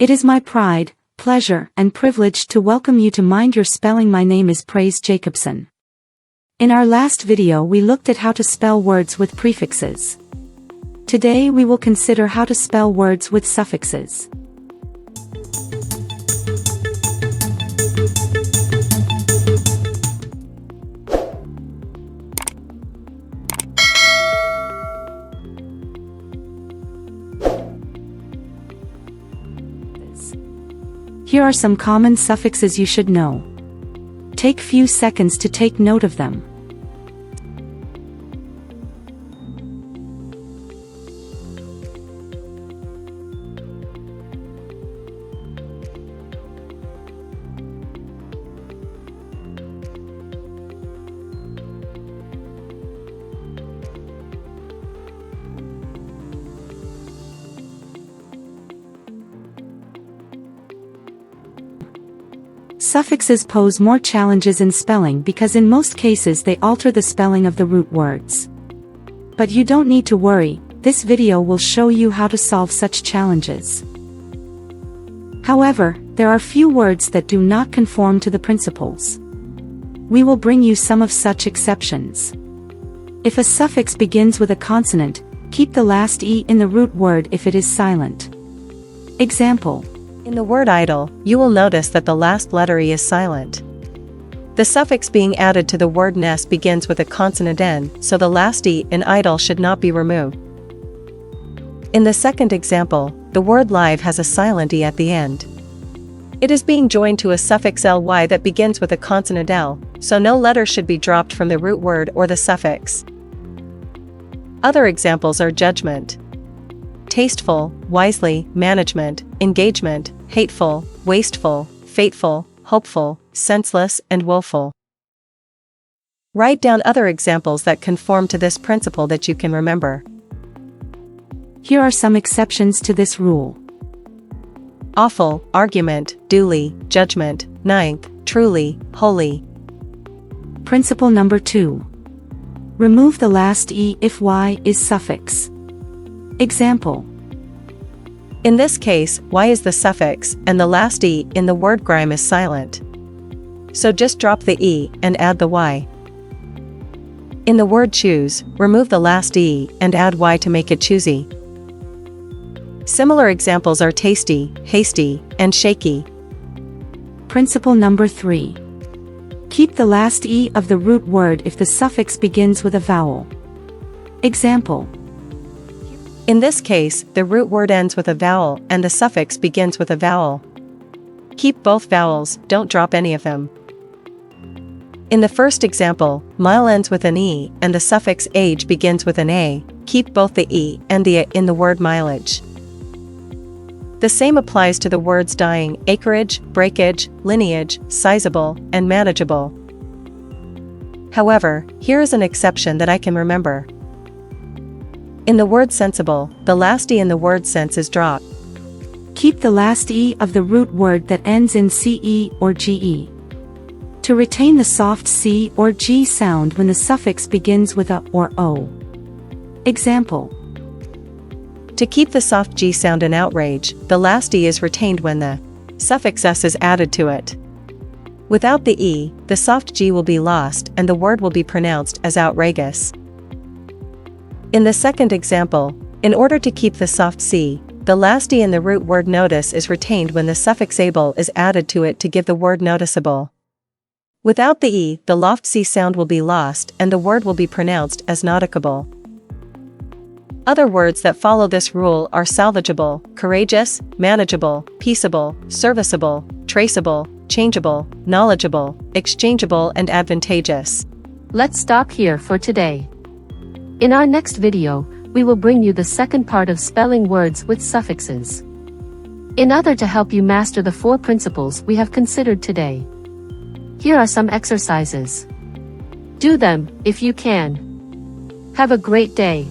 It is my pride, pleasure, and privilege to welcome you to Mind Your Spelling. My name is Praise Jacobson. In our last video we looked at how to spell words with prefixes. Today we will consider how to spell words with suffixes. Here are some common suffixes you should know. Take few seconds to take note of them. Suffixes pose more challenges in spelling because in most cases they alter the spelling of the root words. But you don't need to worry, this video will show you how to solve such challenges. However, there are few words that do not conform to the principles. We will bring you some of such exceptions. If a suffix begins with a consonant, keep the last E in the root word if it is silent. Example: in the word idle, you will notice that the last letter E is silent. The suffix being added to the word nest begins with a consonant N, so the last E in idle should not be removed. In the second example, the word live has a silent E at the end. It is being joined to a suffix ly that begins with a consonant L, so no letter should be dropped from the root word or the suffix. Other examples are judgment, tasteful, wisely, management, engagement, hateful, wasteful, fateful, hopeful, senseless, and woeful. Write down other examples that conform to this principle that you can remember. Here are some exceptions to this rule. Awful, argument, duly, judgment, ninth, truly, holy. Principle number 2. Remove the last E if Y is suffix. Example: in this case, Y is the suffix, and the last E in the word grime is silent. So just drop the E and add the Y. In the word choose, remove the last E and add Y to make it choosy. Similar examples are tasty, hasty, and shaky. Principle number 3. Keep the last E of the root word if the suffix begins with a vowel. Example: in this case, the root word ends with a vowel and the suffix begins with a vowel. Keep both vowels, don't drop any of them. In the first example, mile ends with an E and the suffix age begins with an A, keep both the E and the A in the word mileage. The same applies to the words dying, acreage, breakage, lineage, sizable, and manageable. However, here is an exception that I can remember. In the word sensible, the last E in the word sense is dropped. Keep the last E of the root word that ends in CE or GE. To retain the soft C or G sound when the suffix begins with a or O. Example: to keep the soft G sound in outrage, the last E is retained when the suffix S is added to it. Without the E, the soft G will be lost and the word will be pronounced as outrageous. In the second example, in order to keep the soft C, the last E in the root word notice is retained when the suffix able is added to it to give the word noticeable. Without the E, the loft C sound will be lost and the word will be pronounced as nauticable. Other words that follow this rule are salvageable, courageous, manageable, peaceable, serviceable, traceable, changeable, knowledgeable, exchangeable, and advantageous. Let's stop here for today. In our next video, we will bring you the second part of spelling words with suffixes. In order to help you master the 4 principles we have considered today, here are some exercises. Do them, if you can. Have a great day.